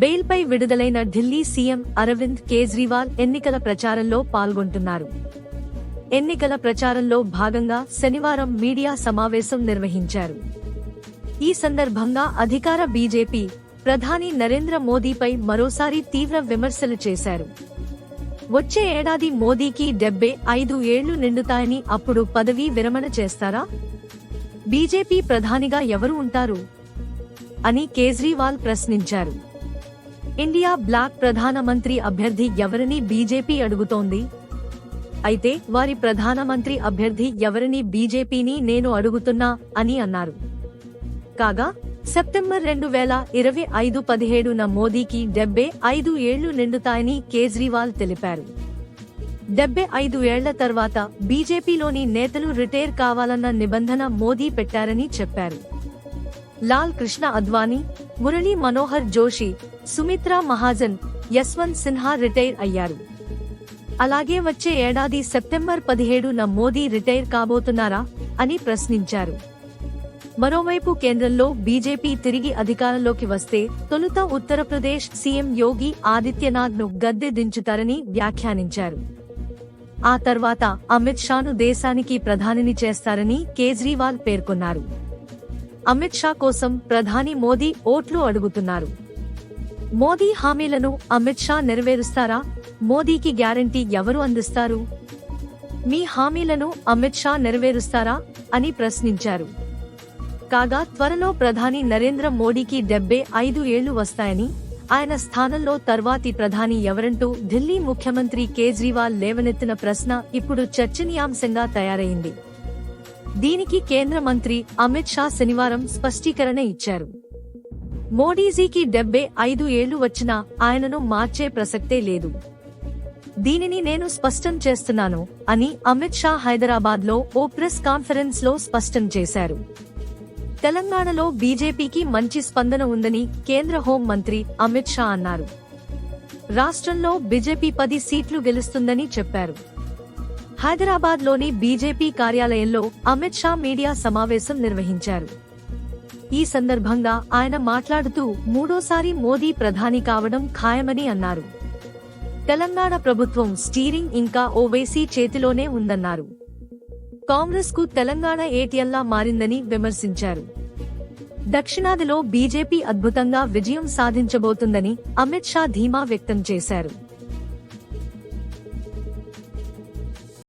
బెయిల్పై విడుదలైన ఢిల్లీ సీఎం అరవింద్ కేజ్రీవాల్ ఎన్నికల ప్రచారంలో పాల్గొంటున్నారు. ఎన్నికల ప్రచారంలో భాగంగా శనివారం మీడియా సమావేశం నిర్వహించారు. ఈ సందర్భంగా అధికార బీజేపీ ప్రధాని నరేంద్ర మోదీపై మరోసారి తీవ్ర విమర్శలు చేశారు. వచ్చే ఏడాది మోదీకి 75 ఏళ్లు నిండుతాయని, అప్పుడు పదవీ విరమణ చేస్తారా? బీజేపీ ప్రధానిగా ఎవరు ఉంటారు అని కేజ్రీవాల్ ప్రశ్నించారు. ఇండియా బ్లాక్ ప్రధానమంత్రి అభ్యర్థి ఎవరని బీజేపీ అడుగుతోంది. అయితే వారి ప్రధానమంత్రి అభ్యర్థి ఎవరని బీజేపీని నేను అడుగుతున్నా అని అన్నారు. కాగా సెప్టెంబర్ 2025 17న మోదీకి 75 ఏళ్లు నిండుతాయని కేజ్రీవాల్ తెలిపారు. 75 ఏళ్ల తర్వాత బీజేపీలోని నేతలు రిటైర్ కావాలన్న నిబంధన మోదీ పెట్టారని చెప్పారు. లాల్ కృష్ణ అద్వానీ, మురళీ మనోహర్ జోషి, సుమిత్రా మహాజన్, యశ్వంత్ సిన్హా రిటైర్ అయ్యారు. అలాగే వచ్చే ఏడాది సెప్టెంబర్ 17న మోదీ రిటైర్ కాబోతున్నారా అని ప్రశ్నించారు. మరోవైపు కేంద్రంలో బీజేపీ తిరిగి అధికారంలోకి వస్తే తొలుత ఉత్తరప్రదేశ్ సీఎం యోగి ఆదిత్యనాథ్ను గద్దె దించుతారని వ్యాఖ్యానించారు. ఆ తర్వాత అమిత్ షాను దేశానికి ప్రధానిని చేస్తారని కేజ్రీవాల్ పేర్కొన్నారు. అమిత్ షా కోసం ప్రధాని మోదీ ఓట్లు అడుగుతున్నారు. మోదీ హామీలను అమిత్ షా నెరవేరుస్తారా? మోదీకి గ్యారంటీ ఎవరు అందిస్తారు? మీ హామీలను అమిత్ షా నెరవేరుస్తారా అని ప్రశ్నించారు. కాగా త్వరలో ప్రధాని నరేంద్ర మోడీకి 75 ఏళ్లు వస్తాయని, ఆయన స్థానంలో తర్వాతి ప్రధాని ఎవరంటూ ఢిల్లీ ముఖ్యమంత్రి కేజ్రీవాల్ లేవనెత్తిన ప్రశ్న ఇప్పుడు చర్చనీయాంశంగా తయారైంది. దీనికి కేంద్ర మంత్రి అమిత్ షా శనివారం స్పష్టీకరణ ఇచ్చారు. మోడీజీకి 75 ఏళ్లు వచ్చినా ఆయనను మార్చే ప్రసక్తే లేదు. దీనిని నేను స్పష్టం చేస్తున్నాను అని అమిత్ షా హైదరాబాద్లో ఓ ప్రెస్ కాన్ఫరెన్స్ లో స్పష్టం చేశారు. తెలంగాణలో బీజేపీకి మంచి స్పందన ఉందని కేంద్ర హోం మంత్రి అమిత్ షా అన్నారు. రాష్ట్రంలో బీజేపీ 10 సీట్లు గెలుస్తుందని చెప్పారు. హైదరాబాద్లోని బీజేపీ కార్యాలయంలో అమిత్ షా మీడియా సమావేశం నిర్వహించారు. ఈ సందర్భంగా ఆయన మాట్లాడుతూ మూడోసారి మోదీ ప్రధాని కావడం ఖాయమని అన్నారు. తెలంగాణ ప్రభుత్వం స్టీరింగ్ ఇంకా ఓవైసీ చేతిలోనే ఉందన్నారు. కాంగ్రెస్ కు తెలంగాణ ఏటీఎంలా మారిందని విమర్శించారు. దక్షిణాదిలో బీజేపీ అద్భుతంగా విజయం సాధించబోతుందని అమిత్ షా ధీమా వ్యక్తం చేశారు.